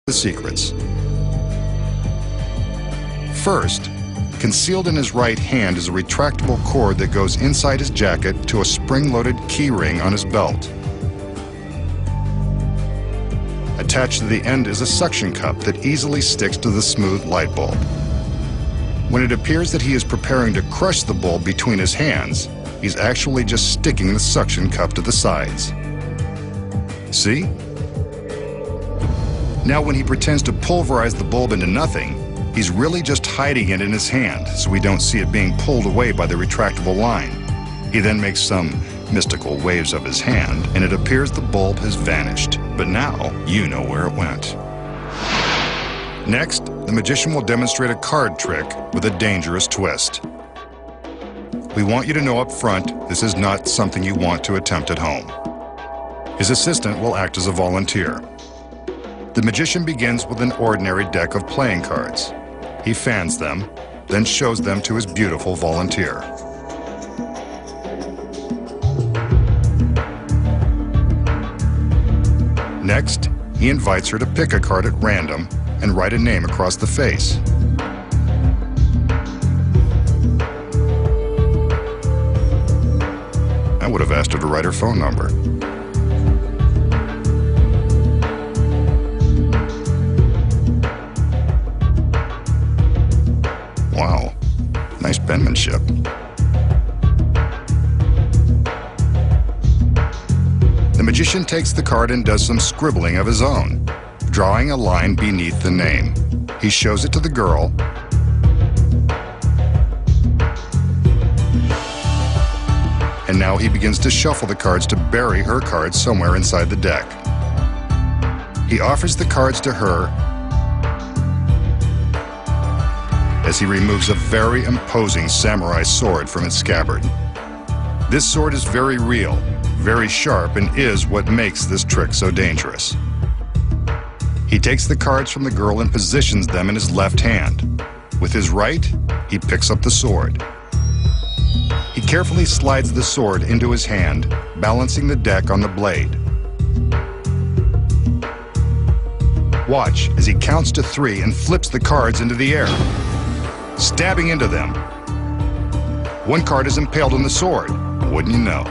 The secrets. First, concealed in his right hand is a retractable cord that goes inside his jacket to a spring-loaded key ring on his belt. Attached to the end is a suction cup that easily sticks to the smooth light bulb. When it appears that he is preparing to crush the bulb between his hands, he's actually just sticking the suction cup to the sides. See? Now when he pretends to pulverize the bulb into nothing, he's really just hiding it in his hand so we don't see it being pulled away by the retractable line. He then makes some mystical waves of his hand and it appears the bulb has vanished. But now you know where it went. Next, the magician will demonstrate a card trick with a dangerous twist. We want you to know up front this is not something you want to attempt at home. His assistant will act as a volunteer. The magician begins with an ordinary deck of playing cards. He fans them, then shows them to his beautiful volunteer. Next, he invites her to pick a card at random and write a name across the face. I would have asked her to write her phone number. Wow, nice penmanship. The magician takes the card and does some scribbling of his own, drawing a line beneath the name. He shows it to the girl, and now he begins to shuffle the cards to bury her cards somewhere inside the deck. He offers the cards to her as he removes a very imposing samurai sword from its scabbard. This sword is very real, very sharp, and is what makes this trick so dangerous. He takes the cards from the girl and positions them in his left hand. With his right, he picks up the sword. He carefully slides the sword into his hand, balancing the deck on the blade. Watch as he counts to 3 and flips the cards into the air, stabbing into them. One card is impaled on the sword, wouldn't you know?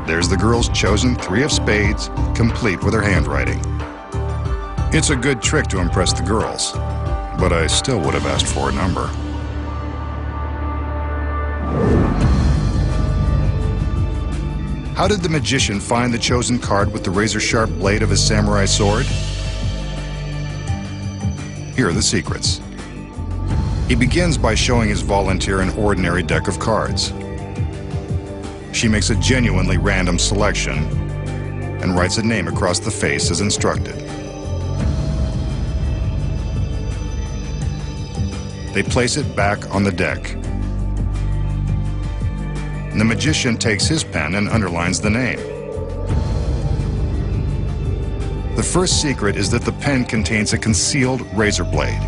There's the girl's chosen 3 of spades, complete with her handwriting. It's a good trick to impress the girls, but I still would have asked for a number. How did the magician find the chosen card with the razor-sharp blade of his samurai sword? Here are the secrets. He begins by showing his volunteer an ordinary deck of cards. She makes a genuinely random selection and writes a name across the face as instructed. They place it back on the deck. And the magician takes his pen and underlines the name. The first secret is that the pen contains a concealed razor blade.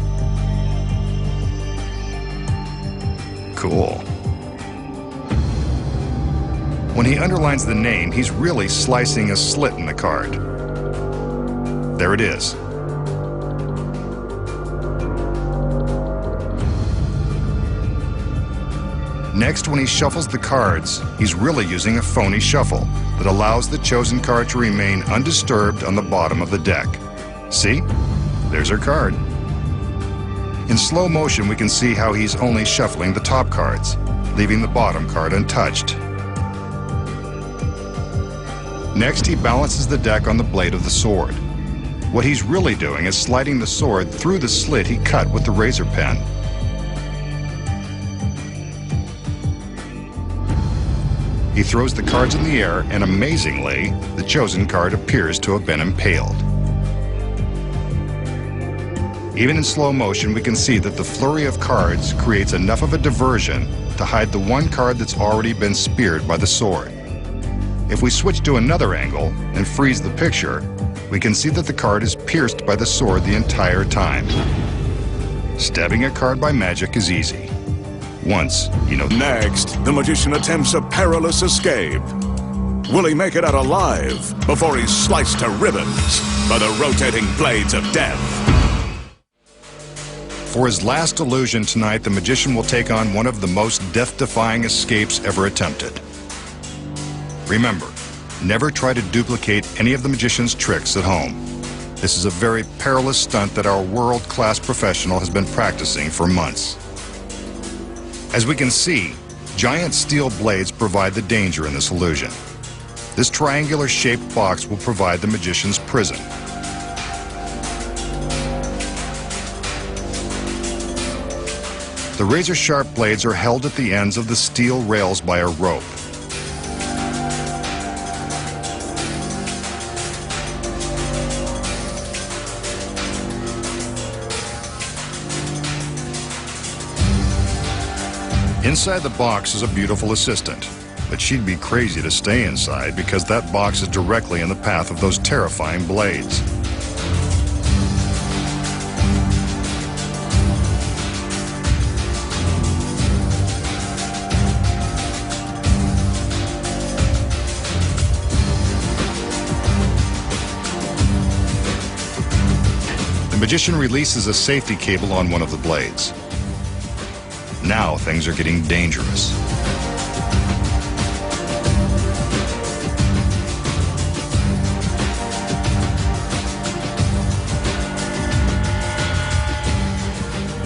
Cool. When he underlines the name, he's really slicing a slit in the card. There it is. Next, when he shuffles the cards, he's really using a phony shuffle that allows the chosen card to remain undisturbed on the bottom of the deck. See? There's her card. In slow motion, we can see how he's only shuffling the top cards, leaving the bottom card untouched. Next, he balances the deck on the blade of the sword. What he's really doing is sliding the sword through the slit he cut with the razor pen. He throws the cards in the air, and amazingly, the chosen card appears to have been impaled. Even in slow motion, we can see that the flurry of cards creates enough of a diversion to hide the one card that's already been speared by the sword. If we switch to another angle and freeze the picture, we can see that the card is pierced by the sword the entire time. Stabbing a card by magic is easy. Once, you know. Next, the magician attempts a perilous escape. Will he make it out alive before he's sliced to ribbons by the rotating blades of death? For his last illusion tonight, the magician will take on one of the most death-defying escapes ever attempted. Remember, never try to duplicate any of the magician's tricks at home. This is a very perilous stunt that our world-class professional has been practicing for months. As we can see, giant steel blades provide the danger in this illusion. This triangular-shaped box will provide the magician's prison. The razor-sharp blades are held at the ends of the steel rails by a rope. Inside the box is a beautiful assistant, but she'd be crazy to stay inside because that box is directly in the path of those terrifying blades. The magician releases a safety cable on one of the blades. Now things are getting dangerous.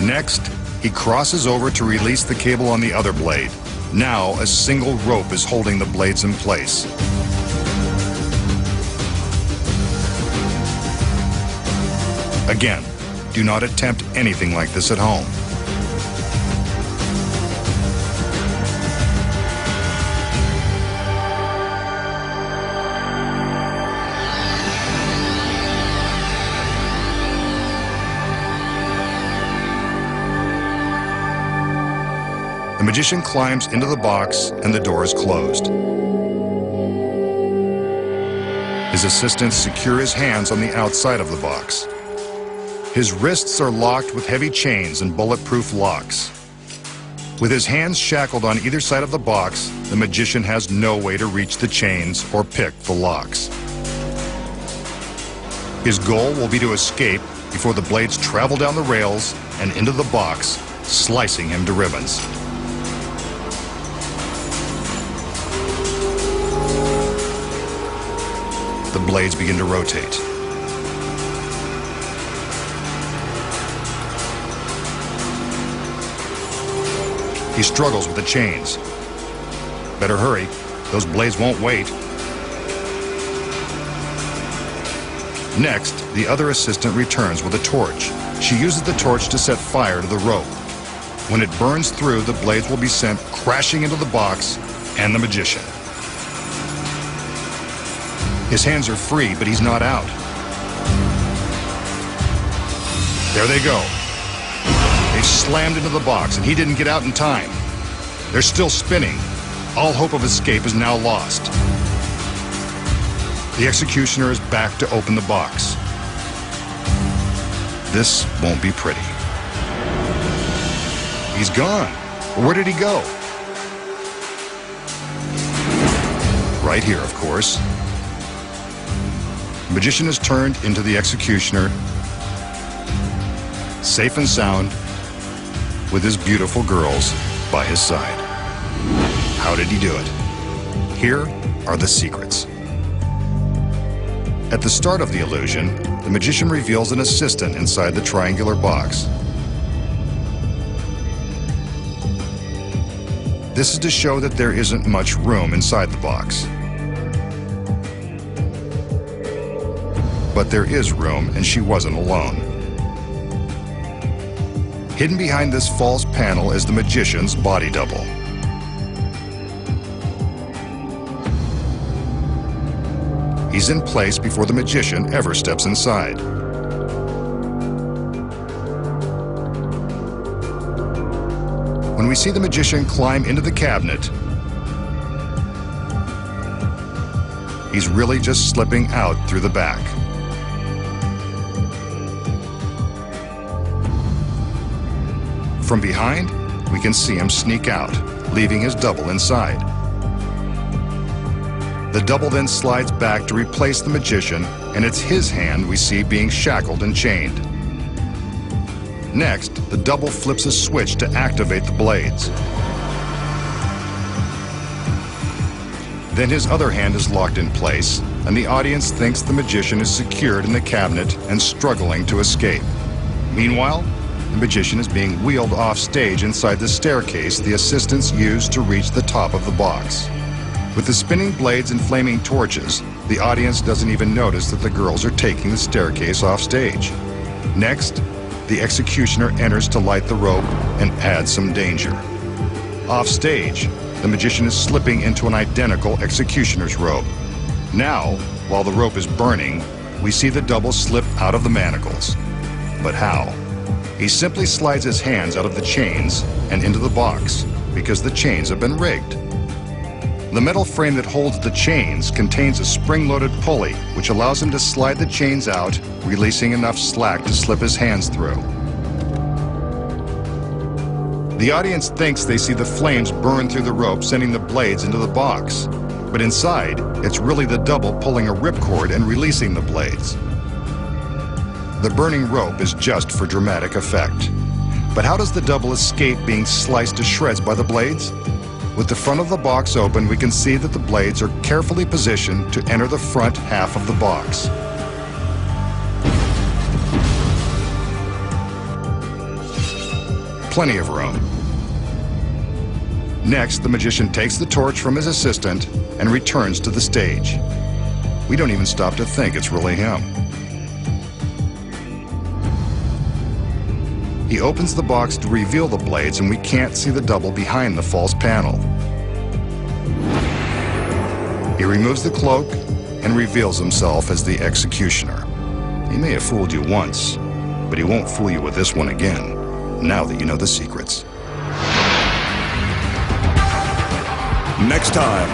Next, he crosses over to release the cable on the other blade. Now a single rope is holding the blades in place. Again, do not attempt anything like this at home. The magician climbs into the box and the door is closed. His assistants secure his hands on the outside of the box. His wrists are locked with heavy chains and bulletproof locks. With his hands shackled on either side of the box, the magician has no way to reach the chains or pick the locks. His goal will be to escape before the blades travel down the rails and into the box, slicing him to ribbons. The blades begin to rotate. He struggles with the chains. Better hurry, those blades won't wait. Next, the other assistant returns with a torch. She uses the torch to set fire to the rope. When it burns through, the blades will be sent crashing into the box and the magician. His hands are free, but he's not out. There they go. They slammed into the box, and he didn't get out in time. They're still spinning. All hope of escape is now lost. The executioner is back to open the box. This won't be pretty. He's gone. Where did he go? Right here, of course. The magician is turned into the executioner, safe and sound, with his beautiful girls by his side. How did he do it? Here are the secrets. At the start of the illusion, the magician reveals an assistant inside the triangular box. This is to show that there isn't much room inside the box. But there is room, and she wasn't alone. Hidden behind this false panel is the magician's body double. He's in place before the magician ever steps inside. When we see the magician climb into the cabinet, he's really just slipping out through the back. From behind, we can see him sneak out, leaving his double inside. The double then slides back to replace the magician, and it's his hand we see being shackled and chained. Next, the double flips a switch to activate the blades. Then his other hand is locked in place, and the audience thinks the magician is secured in the cabinet and struggling to escape. Meanwhile, the magician is being wheeled off stage inside the staircase the assistants use to reach the top of the box. With the spinning blades and flaming torches, the audience doesn't even notice that the girls are taking the staircase off stage. Next, the executioner enters to light the rope and add some danger. Off stage, the magician is slipping into an identical executioner's robe. Now, while the rope is burning, we see the double slip out of the manacles. But how? He simply slides his hands out of the chains and into the box because the chains have been rigged. The metal frame that holds the chains contains a spring-loaded pulley which allows him to slide the chains out, releasing enough slack to slip his hands through. The audience thinks they see the flames burn through the rope, sending the blades into the box. But inside, it's really the double pulling a ripcord and releasing the blades. The burning rope is just for dramatic effect. But how does the double escape being sliced to shreds by the blades? With the front of the box open, we can see that the blades are carefully positioned to enter the front half of the box. Plenty of room. Next, the magician takes the torch from his assistant and returns to the stage. We don't even stop to think it's really him. He opens the box to reveal the blades, and we can't see the double behind the false panel. He removes the cloak and reveals himself as the executioner. He may have fooled you once, but he won't fool you with this one again, now that you know the secrets. Next time,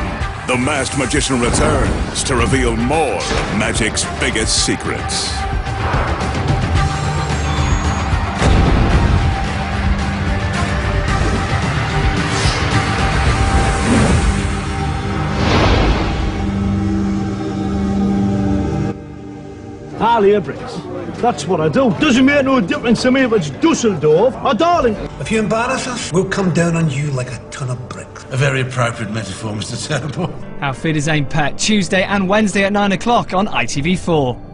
the masked magician returns to reveal more of magic's biggest secrets. I'll hear bricks. That's what I do. Doesn't make no difference to me if it's Dusseldorf or Darlington. If you embarrass us, we'll come down on you like a ton of bricks. A very appropriate metaphor, Mr. Terrible. Our feed is aimed Pet, Tuesday and Wednesday at 9 o'clock on ITV4.